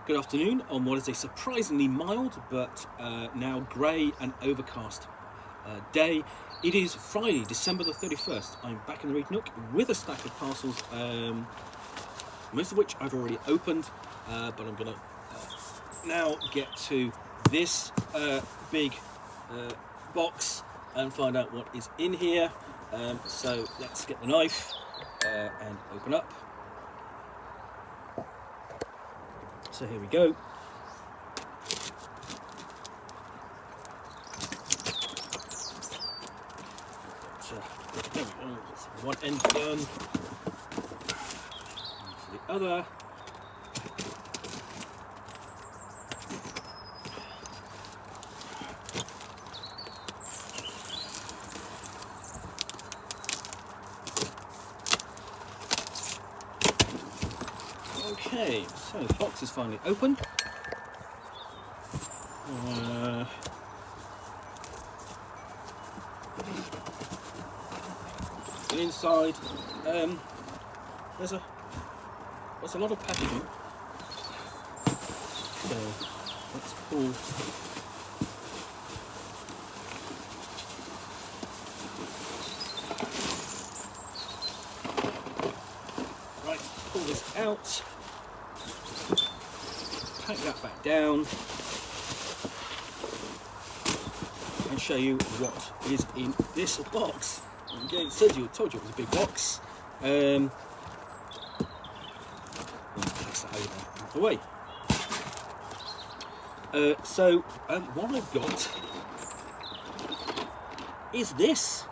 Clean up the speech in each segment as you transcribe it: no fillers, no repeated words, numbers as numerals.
Good afternoon on what is a surprisingly mild but now grey and overcast day. It is Friday, December the 31st. I'm back in the Nook with a stack of parcels, most of which I've already opened, but I'm going to now get to this big box and find out what is in here. So let's get the knife and open up. So here we go. There we go. One end done. The other. Okay, so the box is finally open. Inside, there's a lot of packaging. So let's pull. Right, pull this out. Pack that back down and show you what is in this box. Okay, told you it was a big box. Place that out of the way. What I've got is this.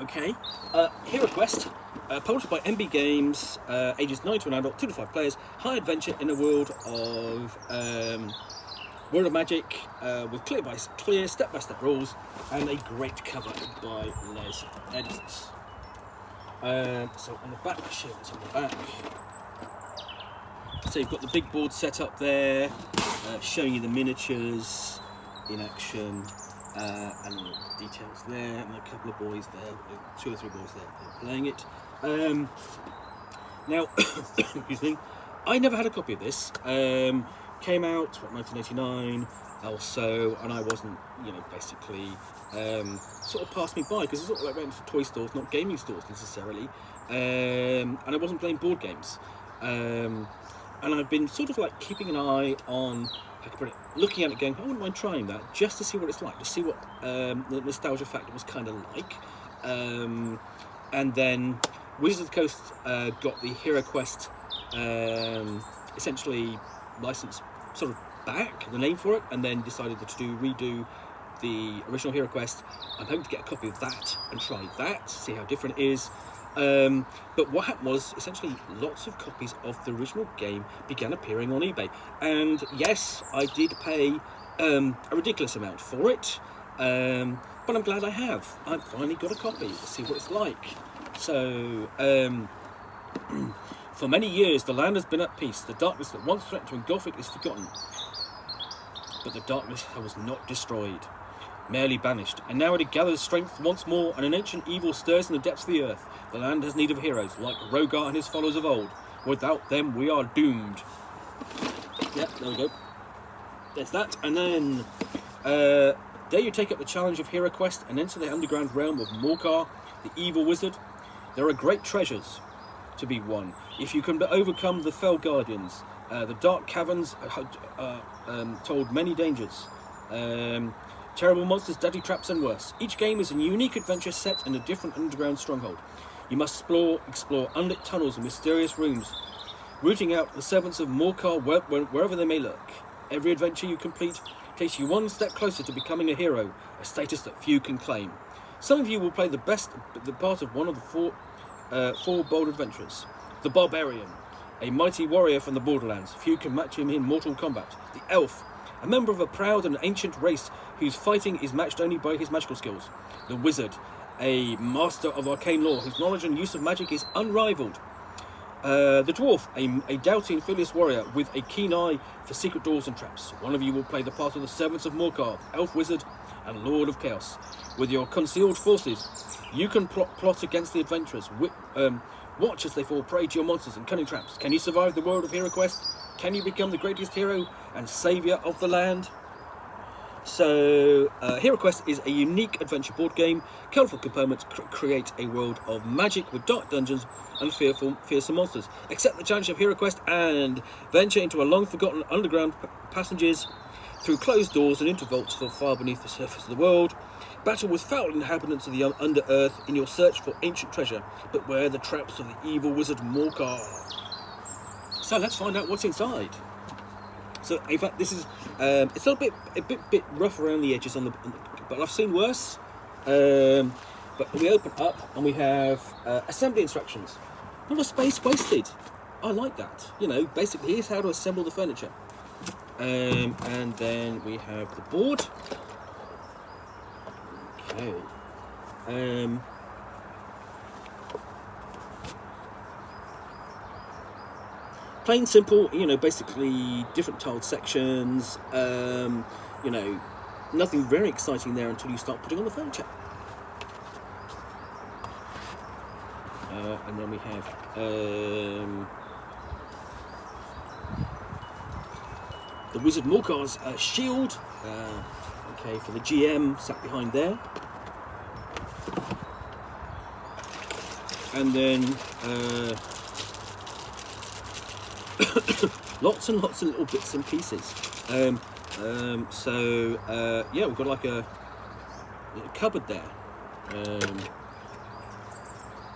Okay, HeroQuest, published by MB Games, ages 9 to an adult, 2 to 5 players, high adventure in a world of Magic, with clear step-by-step rules, and a great cover by Les Edmonds. So on the back, I'll show you what's on the back. So you've got the big board set up there, showing you the miniatures in action, and the details there, and a couple of boys there, 2 or 3 boys there playing it. Now, excuse me, I never had a copy of this. Came out, 1989, also, and I wasn't, basically, sort of passed me by, because it's sort of like went to toy stores, not gaming stores necessarily, and I wasn't playing board games. And I've been sort of like keeping an eye on, I could put it, looking at it going, I wouldn't mind trying that, just to see what it's like, to see what the nostalgia factor was kind of like. And then Wizards of the Coast got the HeroQuest, essentially, license sort of back, the name for it, and then decided to redo the original HeroQuest. I'm hoping to get a copy of that and try that, see how different it is. But what happened was, essentially, lots of copies of the original game began appearing on eBay. And yes, I did pay a ridiculous amount for it, but I'm glad I have. I've finally got a copy to see what it's like. So, for many years, the land has been at peace. The darkness that once threatened to engulf it is forgotten. But the darkness was not destroyed, merely banished. And now it gathers strength once more, and an ancient evil stirs in the depths of the earth. The land has need of heroes, like Rogar and his followers of old. Without them, we are doomed. Yep, there we go. There's that. And then, dare you take up the challenge of HeroQuest and enter the underground realm of Morcar, the evil wizard? There are great treasures to be won if you can overcome the fell guardians. The dark caverns told many dangers, terrible monsters, deadly traps, and worse. Each game is a unique adventure set in a different underground stronghold. You must explore unlit tunnels and mysterious rooms, rooting out the servants of Morcar wherever they may lurk. Every adventure you complete takes you one step closer to becoming a hero, a status that few can claim. Some of you will play the part of one of the four bold adventurers. The Barbarian, a mighty warrior from the borderlands. Few can match him in mortal combat. The Elf, a member of a proud and ancient race whose fighting is matched only by his magical skills. The Wizard, a master of arcane lore whose knowledge and use of magic is unrivaled. The Dwarf, a doughty and fearless warrior with a keen eye for secret doors and traps. One of you will play the part of the servants of Morcar, Elf Wizard and Lord of Chaos. With your concealed forces, you can plot against the adventurers. Watch as they fall prey to your monsters and cunning traps. Can you survive the world of HeroQuest? Can you become the greatest hero and saviour of the land? So, HeroQuest is a unique adventure board game. Colourful components create a world of magic with dark dungeons and fearsome monsters. Accept the challenge of HeroQuest and venture into a long-forgotten underground passages through closed doors and into vaults far beneath the surface of the world. Battle with foul inhabitants of the under-earth in your search for ancient treasure. Beware the traps of the evil wizard Morcar. So let's find out what's inside. So in fact, this is it's a bit rough around the edges but I've seen worse. But we open up and we have assembly instructions. Not a space wasted. I like that. You know, basically here's how to assemble the furniture. And then we have the board. Okay. Plain simple, you know, basically different tiled sections, you know, nothing very exciting there until you start putting on the furniture. And then we have the Wizard Morcar's shield, okay, for the GM sat behind there. And then lots and lots of little bits and pieces. Yeah, we've got like a little cupboard there.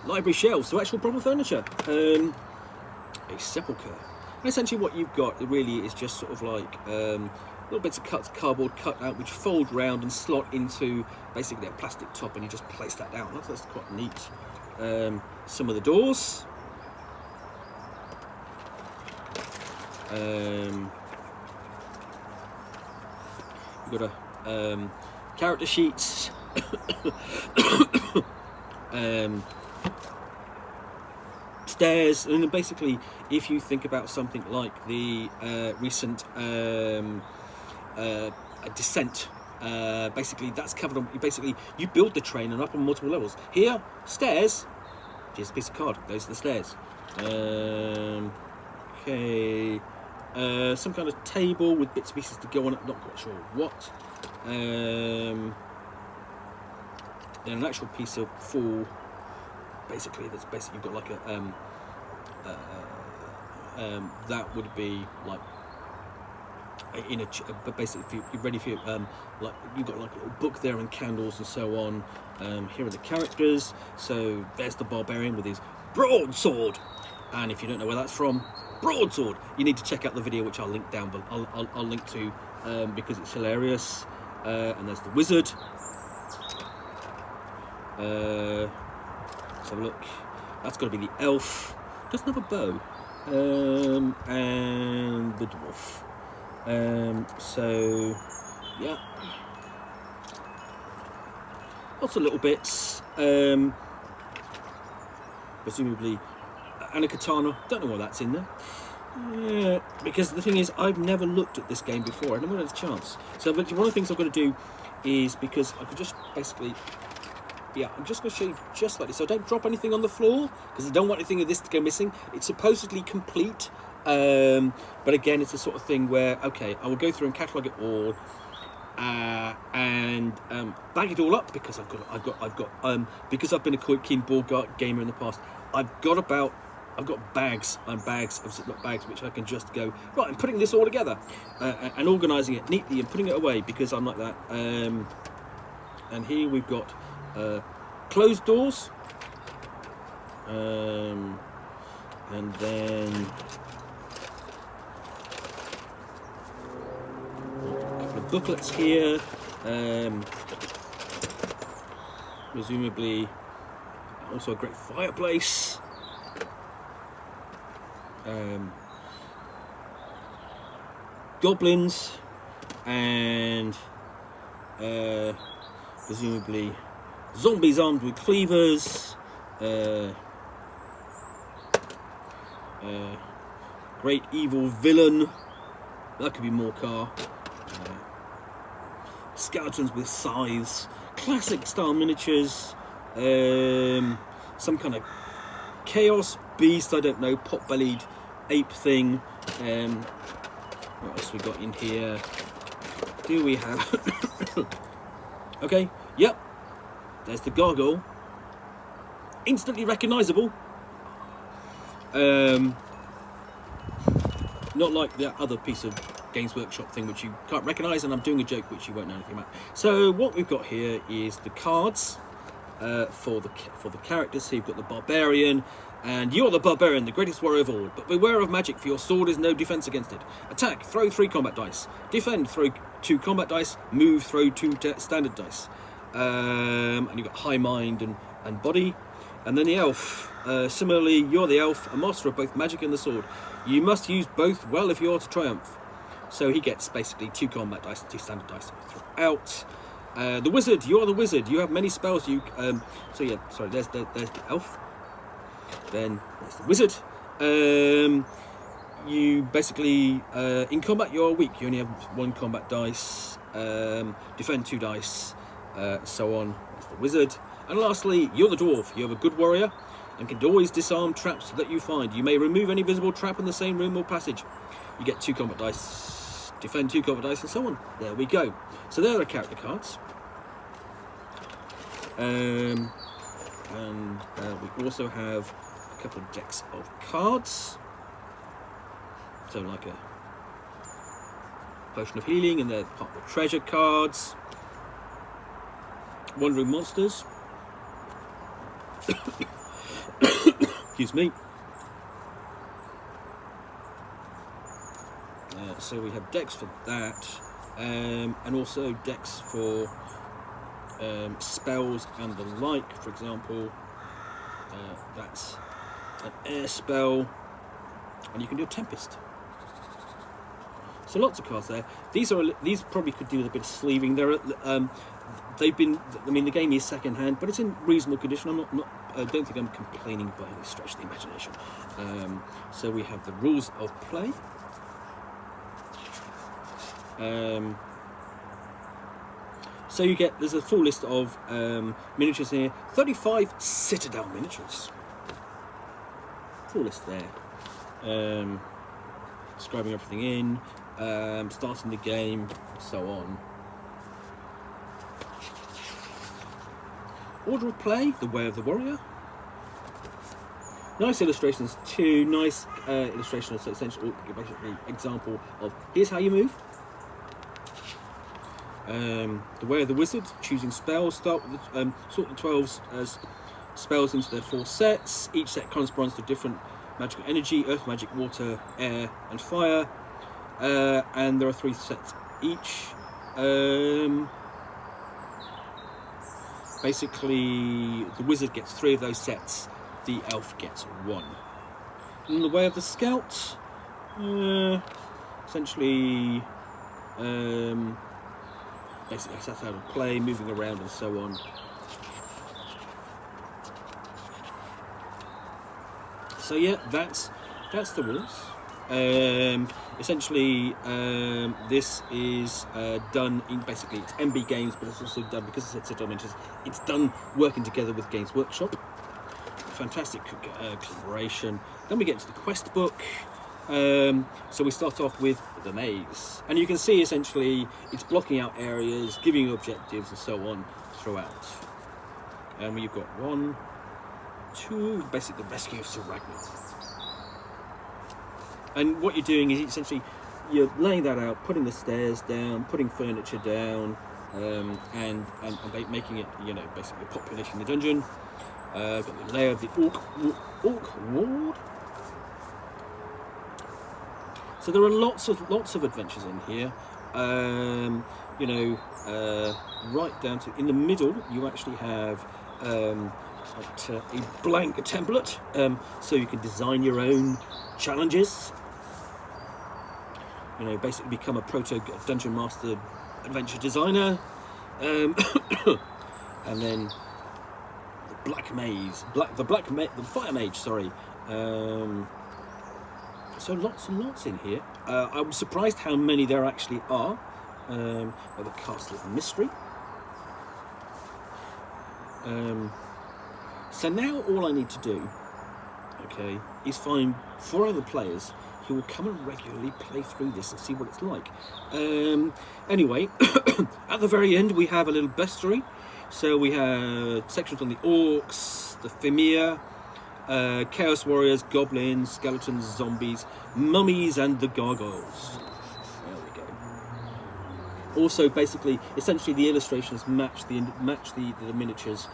Library shelves, so actual proper furniture. A sepulchre. And essentially what you've got really is just sort of like little bits of cardboard cut out which fold round and slot into basically a plastic top, and you just place that down. That's quite neat. Some of the doors. We've got a character sheets. Stairs, and then basically if you think about something like the recent descent, basically that's covered on, basically you build the train and up on multiple levels. Here, stairs, just a piece of card, those are the stairs. Okay, some kind of table with bits and pieces to go on it, not quite sure what. Then an actual piece of full, basically that's basically you've got like a that would be like in a but basically if you're ready for like you've got like a little book there and candles and so on. Here are the characters. So there's the barbarian with his broadsword, and if you don't know where that's from, broadsword, you need to check out the video which I'll link down, but I'll link to because it's hilarious. And there's the wizard. Let's have a look. That's got to be the elf. Doesn't have a bow. And the dwarf. So yeah, lots of little bits. Presumably, and a katana. Don't know why that's in there. Yeah, because the thing is, I've never looked at this game before. I never had a chance. So one of the things I've got to do is, because I could just basically, yeah, I'm just going to show you just like this. So don't drop anything on the floor, because I don't want anything of this to go missing. It's supposedly complete, but again, it's the sort of thing where, okay, I will go through and catalogue it all, and bag it all up, because I've got because I've been a keen board gamer in the past. I've got bags and bags of Ziploc bags which I can just go, right, I'm putting this all together and organising it neatly and putting it away, because I'm like that. And here we've got closed doors, and then a couple of booklets here, presumably also a great fireplace. Goblins, and presumably zombies armed with cleavers, great evil villain, that could be Morcar, skeletons with scythes, classic style miniatures, some kind of chaos beast, I don't know, pot-bellied ape thing. What else we got in here? Do we have... Okay, yep. There's the gargoyle. Instantly recognisable. Not like the other piece of Games Workshop thing which you can't recognise, and I'm doing a joke which you won't know anything about. So what we've got here is the cards for the characters. So you've got the barbarian, and you're the barbarian, the greatest warrior of all. But beware of magic, for your sword is no defence against it. Attack, throw 3 combat dice. Defend, throw 2 combat dice. Move, throw 2 standard dice. And you've got high mind and body. And then the elf. Similarly, you're the elf, a master of both magic and the sword. You must use both well if you're to triumph. So he gets basically 2 combat dice and 2 standard dice throughout. The wizard, you're the wizard. You have many spells. So yeah, sorry. There's the elf. Then there's the wizard. You basically in combat you're weak. You only have 1 combat dice. Defend 2 dice. So on. There's the wizard. And lastly, you're the dwarf. You have a good warrior and can always disarm traps that you find. You may remove any visible trap in the same room or passage. You get 2 combat dice, defend 2 combat dice, and so on. There we go. So there are character cards. And we also have a couple of decks of cards. So like a potion of healing, and they're part of the treasure cards. Wandering monsters. Excuse me. So we have decks for that, and also decks for spells and the like. For example, that's an air spell, and you can do a tempest. So lots of cards there. These probably could do with a bit of sleeving. The game is second hand, but it's in reasonable condition. I don't think I'm complaining by any stretch of the imagination. So we have the rules of play. So there's a full list of miniatures here. 35 Citadel miniatures. Full list there. Describing everything in, starting the game, so on. Order of play, the way of the warrior. Nice illustrations too. Nice illustrations. So essentially, basically, example of here's how you move. The way of the wizard, choosing spells. Start with sort the 12 as spells into their 4 sets. Each set corresponds to different magical energy: earth magic, water, air, and fire. And there are 3 sets each. Basically, the wizard gets 3 of those sets, the elf gets 1. In the way of the scout, essentially, basically that's how to play, moving around and so on. So yeah, that's the rules. Essentially, this is done in basically it's MB Games, but it's also done because it's Citadel Miniatures. It's done working together with Games Workshop. Fantastic collaboration. Then we get to the quest book. So we start off with the maze, and you can see essentially it's blocking out areas, giving you objectives, and so on throughout. And we've got 1, 2, basically the rescue of Sir Ragnar. And what you're doing is essentially you're laying that out, putting the stairs down, putting furniture down, and making it, basically populating the dungeon. Got the layer of the orc ward. So there are lots of adventures in here. Right down to in the middle, you actually have a blank template, so you can design your own challenges. Basically become a proto dungeon master adventure designer. And then the fire mage, sorry. So lots and lots in here. I was surprised how many there actually are. By the Castle of Mystery. So now all I need to do, okay, is find 4 other players who will come and regularly play through this and see what it's like. Anyway, at the very end we have a little bestiary. So we have sections on the orcs, the Fimir, Chaos Warriors, Goblins, Skeletons, Zombies, Mummies, and the Gargoyles. There we go. Also, basically, essentially, the illustrations match the miniatures,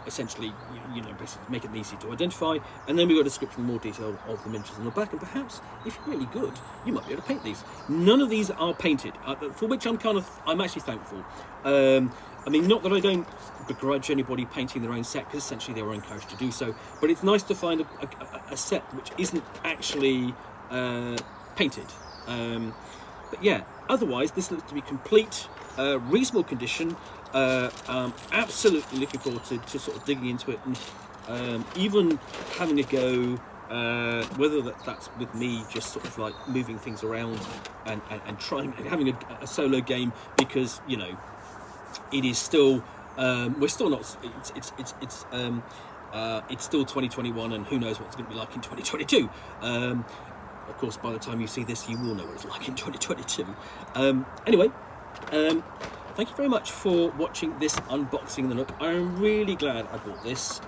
essentially, you know, basically make it easy to identify. And then we've got a description, more detail of the miniatures on the back. And perhaps, if you're really good, you might be able to paint these. None of these are painted, for which I'm actually thankful. I mean, not that I don't begrudge anybody painting their own set, because essentially they were encouraged to do so. But it's nice to find a set which isn't actually painted. But yeah, otherwise this looks to be complete, reasonable condition. Absolutely looking forward to sort of digging into it, and even having a go, whether that's with me just sort of like moving things around and trying and having a solo game, because you know it is still we're still not it's still 2021, and who knows what it's going to be like in 2022. Of course, by the time you see this, you will know what it's like in 2022. Anyway, thank you very much for watching this unboxing of the Nook. I'm really glad I bought this.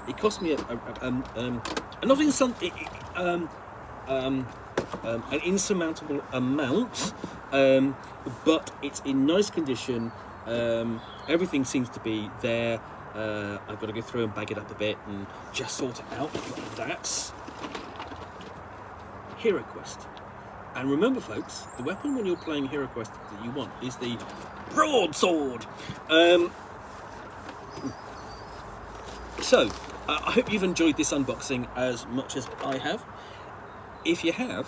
It cost me an insurmountable amount, but it's in nice condition. Everything seems to be there. I've got to go through and bag it up a bit and just sort it out. That's HeroQuest. And remember, folks, the weapon when you're playing HeroQuest that you want is the broadsword. So, I hope you've enjoyed this unboxing as much as I have. If you have,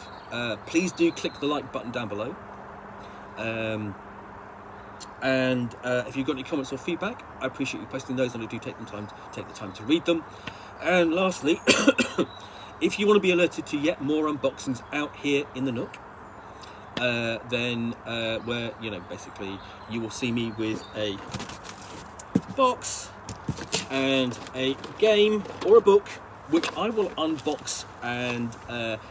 please do click the like button down below. And if you've got any comments or feedback, I appreciate you posting those, and I do take the time to read them. And lastly, if you want to be alerted to yet more unboxings out here in the Nook, then where, you know, basically you will see me with a box and a game or a book, which I will unbox and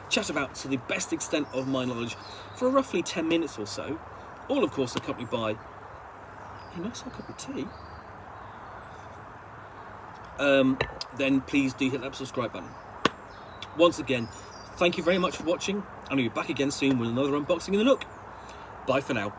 chat about to the best extent of my knowledge for roughly 10 minutes or so, all of course accompanied by a nice hot cup of tea. Then please do hit that subscribe button. Once again, thank you very much for watching. I'm going to be back again soon with another unboxing in the Nook. Bye for now.